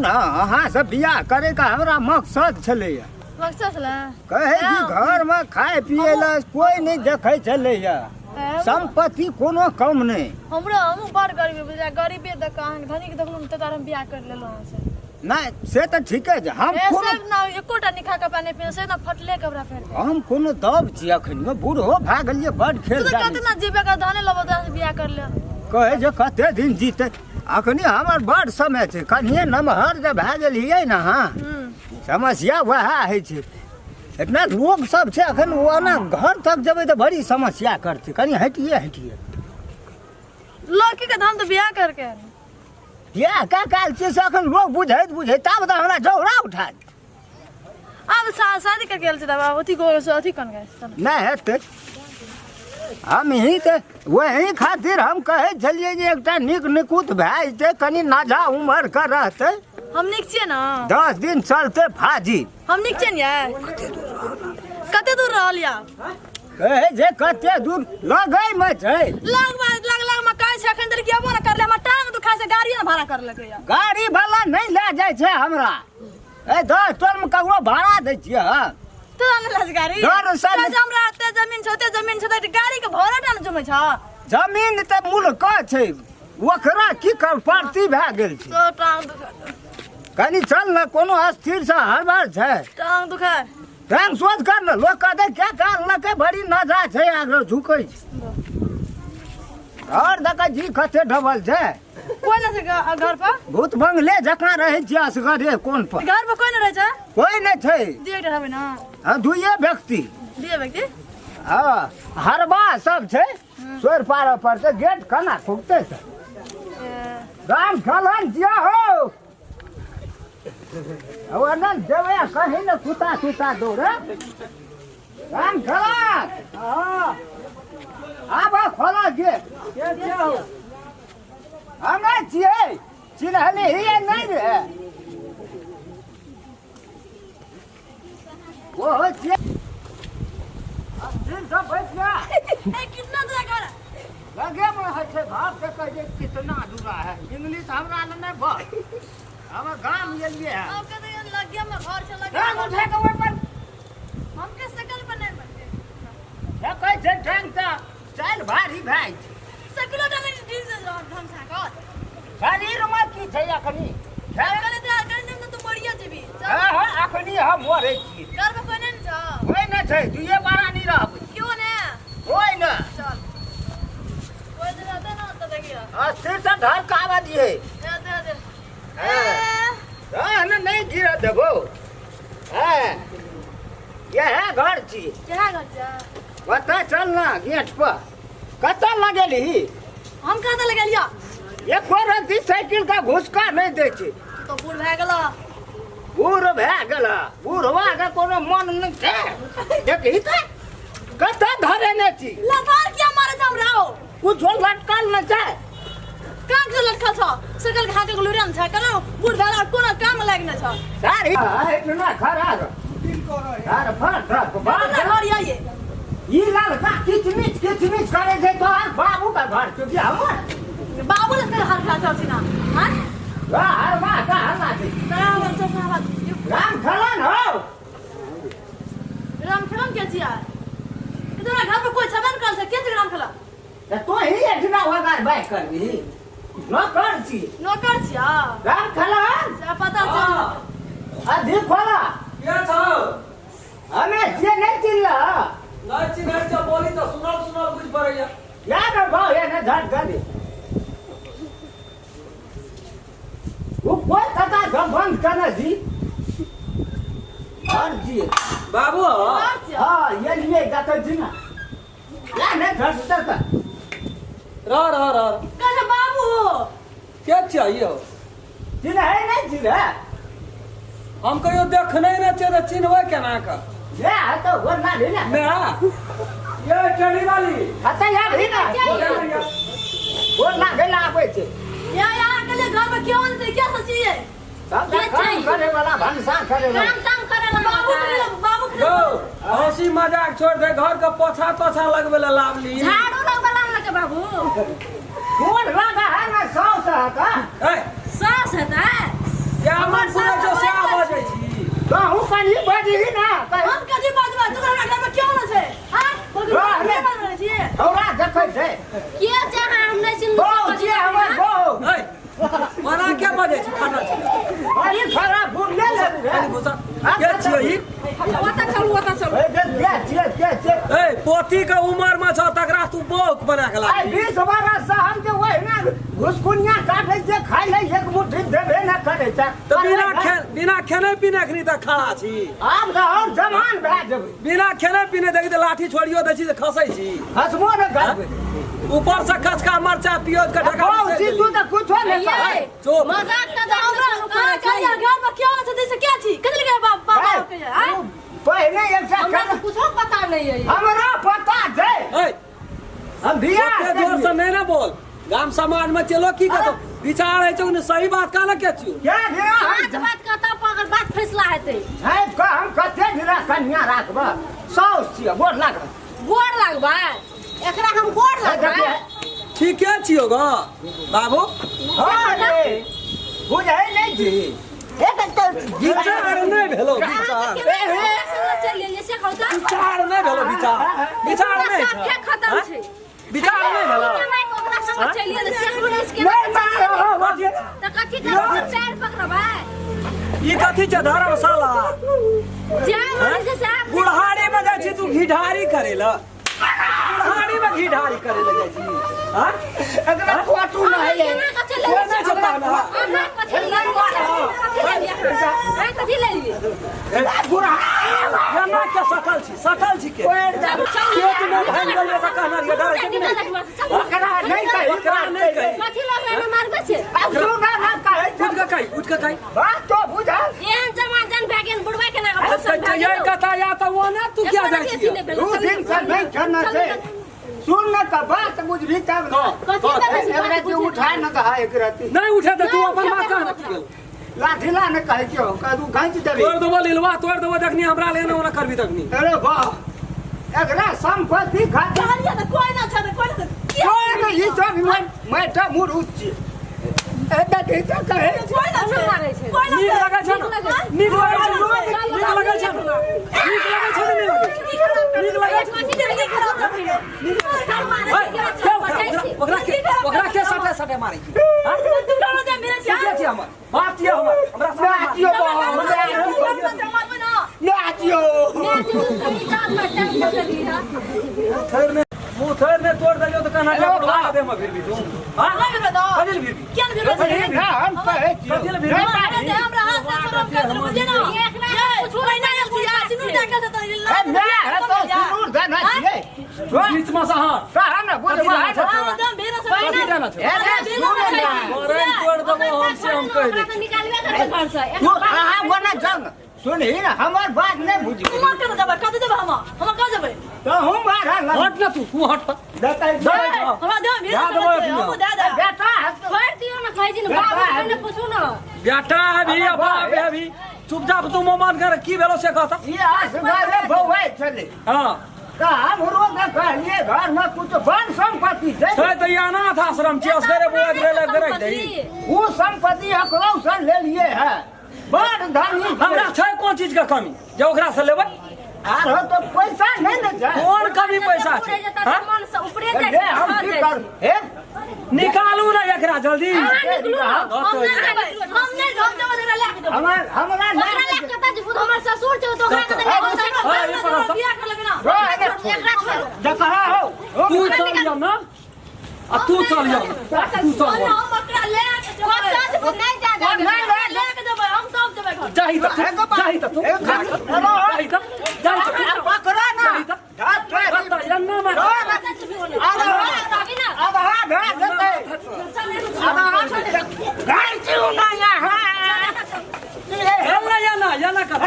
ना अहाँ से बियाह करे का हमरा मकसद छले मकसद ला कहे कि घर में खाए पिए ला कोई नहीं देखे छले संपत्ति कोनो कम नहीं हमरा हम बड़ गरीबे द कहां धनी के देखलु त हम बियाह कर लेलो से नहीं से तो ठीक है हम सब ना एकोटा निखा के पानी पे से ना फटले कबरा फेर हम कोनो दब छी अखन में बूढ़ो भाग गेलिए बड़ खेल जानी तू कितना जीवे का धाने लबो त बियाह कर ले कहे जे कते दिन जीते अखनी हमर बड़ समय छे कनिए नमहर जे भए गेलिए ना हां समस्या वह है छे इतना लोग सब छे अखन वो ना घर तक जबे तो बड़ी समस्या करते कनी हटिए लड़की के धाम तो बियाह करके या का काल से अखन लोग बुझे तब तो हमरा झगड़ा उठा अब शादी करके गेल छे तब अथी को अथी कन गए नहीं हेते हम ही तो वही खातिर हम कहे चलिए जे एकटा निक निकुत भाई ते कनी नाजा उम्र का रहते हम निक छिए ना 10 दिन चलते फाजी हम निक छिए या कते दूर रहल या कहे जे कते दूर लगै में छै लग में कहे छै अखन तक केबो ना करले हम टांग दुखा से गाड़ी ना भाड़ा कर लगे या गाड़ी वाला नहीं ले जाय छै हमरा ए 10 टोल में ककरो भाड़ा दै छियै तो ना लज गाड़ी घर से हमरा ते जमीन छ त गाड़ी के भाड़ा ना जमे छ जमीन त मुल्क छै ओकरा की कर पार्टी भए गेल छै तो टांग दुखा कनी चल न कोनो अस्थिर से हड़बड़ छै टांग दुखा टांग सोच कर न लोग कहते क्या कर लके बड़ी नजा छै आगे झुकै छै और देखा जी कते डबल छै कोई ना छै घर पर भूत बंगले जका रहे छी असगरे कोन पर घर पर कोई ना रहे छै कोई नहीं छै दिए रहबे ना हां दुइये व्यक्ति दिए व्यक्ति हां हरबा सब छै सोर पार पर से गेट कना खुलते छै राम खलन जिया हो अब न जवे कहीं न कुता दौड़ राम खलन हां आब खोला गेट के हो हमें छिए चिन्हले ही नहीं रे वो हो छिए दिन सब बैठ गया ए कितना दूर घर लगे में है छै भाग के कहे कितना दूर है इंग्लिश हमरा नहीं बस हमर गांव गेलिए है अब के तो लगे में घर से लगे टांग उठा के ऊपर हम के सकल पर नहीं बनते है कहे छै टांग त चल भारी भाई सकलो त में दिन से हम था शरीर में की छै अखनी करे तो तू बढ़िया जेबी हां अखनी हम मरे छी घर में कोई नहीं छ कोई न छै दुइये बारा नहीं रहबै क्यों ने कोई न चल कोई दे दे ना तो देखिए अस्थिर से धर कावा दिए दे हां नहीं गिरा देबो हां ये है घर छी क्या घर जा बता चल ना गेट पर कत लगेली हम कहां लगा लिया एक रत्ती साइकिल का घुसका नहीं दे छी तो बूढ़ भए गेला बूढ़ भए गेला बूढ़वा के कोनो मन नहीं छै देखही त कत धरे ने छी लबार क्या मारे हम राओ कुछ लटकल न छै कान से लटकल छ सकल घाट के लुरियन छ कनो बूढ़ भेला कोनो काम लागने छ सारी इतना खराब यार फट बात घर आइए ई लाल का किचमिच करे छै तो बाबू का घर क्योंकि हमर बाबू ने हर खा छी ना हां हर मां का हल्ला छै राम चौका राम खलन हो राम खलन के छिया इतना घर पे कोई छबन कर से के राम खलन तो ही एठना वगार बाय करबी नौकर छिया राम खलन से पता चल अधिक खोला क्या छौ हमें जे नहीं चिल्ला नहीं छ बोली तो सुनाओ कुछ पड़ैया यार भाव ये ना झट कर दे वो कोई कथा सब बंद करना जी और जी बाबू हां ये लिए जाकर जी ना या नहीं झट करता रह कहे बाबू क्या चाहिए जी है नहीं जी है हम कहियो देखने न चाहिए चिन्हवे केना का ये तो वो ना लेना मैं ये चढ़ी वाली आता यार ही ना वो ना गला आवे छे या अकेले घर में क्यों नहीं क्या सोचिए सब काम करे वाला भंसा करे वाला काम करे वाला बाबू गो हंसी मजाक छोड़ दे घर का पोछा लगवे ला लावली झाड़ू लगवा लगे बाबू कौन लगा है ना सास है का ए सास है ता क्या बाजी ही ना हम कथी बाजबा तू हमरा घर में क्यों न छै हां बोल के बात रहे छिए हमरा देखै छै के जहां हम नहीं चिन्ह बहु जे हमर बहु मना के बजे छी फाटल छी अरे खराब भूल ले अरे भूसा के छियो ई ओता चल ए जे ए पोती के उम्र में छ तकरा तू बहुत बना के आई लागी 20 बरस से हम जे ओहि ना घुसकुनिया काटै जे खाइ ले एक मुट्ठी देबे ना करे त तो बिना खेने पीने खनी त खड़ा छी आब त और जवान भए जेबै बिना खेने पीने देखि त लाठी छोड़ियो दै छी त खसै छी हसबो न करबै ऊपर से कचका मरचा प्याज का ढका बहु चीज तू त कुछो नहीं कर चुप मजाक का हमरा कहिया घर में क्यों न छै से क्या छी कथि के बाबा के हां पहले एकटा हमरा तो कुछो पता नहीं है हमरा पता छै ए हम बियाह ओते जोर से नहीं ना बोल गाम समाज में चलो की कहतो विचार है जो सही बात काला के छियो क्या गिरा सच बात कहता पर बात फैसला हेतै है का हम कते गिरा कन्या राखबा 100 छियै गोर लाग गोड़ लगबा एकरा हम गोड़ लगबा ठीक है छियो ग बाबू हां रे बुझै नहीं जी एक तो विचार नहीं भेलो विचार चल ले से कहता विचार नहीं भेलो विचार नहीं सब खत्म छै विचार नहीं भेलो ओकरा संग चलिए से पुलिस के नहीं मारो त कथि के पैर पकड़बा ई कथि छ धर्मशाला जा से बुढ़ारी में जाइ छी तू घिढारी करेला बुढ़ारी में घिढारी करेला जाइ छी हां अगर फोटो नहीं है कोई नहीं चलता ना कथी ले लिए बुरा केना के सकल छी के खेत में भाग गेल त कहना रे डर के नहीं ओकरा नहीं कही कथी लगे में मारबे छै अब सुना ना कहे उठ के कही बात तो बुझा एहन जमा जन भागेन बुढ़वा के ना अच्छा ये कथा या तो वो ना तू क्या जाइ छी दू दिन से नहीं करना छै सुन ना का बात बुझ भी तब ना हमरा के उठा ना कहा एक राती नहीं उठे तो तू अपन बात कहना गेल लाठीला ने कहे क्यों का तू गांच देबे तोड़ देबो लिलवा तोड़ देबो जखनी हमरा लेना ओना करबी तखनी अरे वाह एकरा संपत्ति खाता कहलिए त कोई ना छै कोई ना कोई नहीं ई सब मैं तो मूड उच्च एता के तो कहे कोई ना छै मारै छै कोई ना नीक लगे छै ना नीक लगे छै नीक लगे छै नीक लगे छै ओकरा के सटे सटे मारै छी हां तू डरो दे मेरे से के छी हमर बात ये हमर हमरा नाचियो नाचियो मुथर ने तोड़ दियो तो कहना के बुढ़वा दे हम फिर भी तू हां कदिल फिर भी क्या बिगड़ ना हम कहे कदिल फिर भी हमरा हाथ से शरम कर मुझे ना कुछ नहीं ना यार सिनूर देखे तो मैं है तो जरूर देना चाहिए बीच में से हां का हम ना बुझवा एकदम बेरा से देना छै अरे सुन ना मरन तोड़ देबो हमसे हम कह दे निकालबे कर घर से तू हां बना जंग सुन ही ना हमार बात नहीं बुझी तुम कर देबे कत देबे हम कह देबे तो हम मारा हट ना तू हट देता हमरा दे मेरा हम दे दे बेटा छोड़ दियो ना कहि दिन बाबू ने पूछू ना बेटा अभी बाप है अभी चुपचाप तू मोमान कर की भेलो से कहता ये आसमाने बौआई चले हां का हम रोज कहलिए घर में कुछ बन संपत्ति छै छै तो ये अनाथ आश्रम छी असगरे बोझ ले रख दई वो संपत्ति अकलौ से ले लिए है बड़ धनी हमरा छै कोन चीज के कमी जे ओकरा से लेबै आर हो तो पैसा नहीं न जाए कोन कमी पैसा छै हां मन से ऊपरे दे जाए हम की कर हे निकालू ना एकरा जल्दी हम नहीं जब दे ले के हमरा ओकरा ले कता जे हमर ससुर छै तो ओकरा कते बियाह कर लेबे ना एकरा छोड़ जकहा हो तू चल जा ना आ तू चल जा तू चल जा हम ओकरा ले के नहीं जा ले के देबे हम तब देबे घर जाही त तू जाही त पकड़ा ना कता यन्ना में अब हां भेज देते अब गाय क्यों ना यहां याना याना कर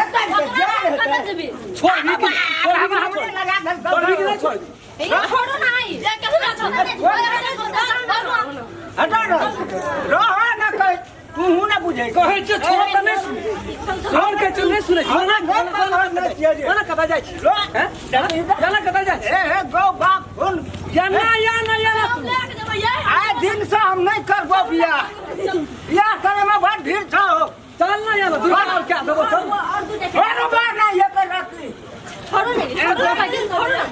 छोड़ भी कि हमने लगा दे छोड़ भी कि नहीं छोड़ छोड़ो ना आई ले के छोड़ हटा ना रहा ना कह तू ना बुझे कहे छ छोड़ त नहीं छोड़ के चल नहीं सुने ना कता जाय छी हैं जाना कता जाय ए गो बाप फोन याना ले के देबे ये आए दिन से हम नहीं करबो बियाह करे में बड़ भीड़ छ चल ना याना दूसरा और क्या देबो चल और तू देखे बरोबर ना एक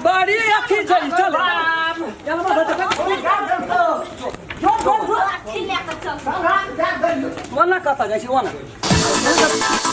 बड़ी अथी छै चल वना कता जाइ छी वना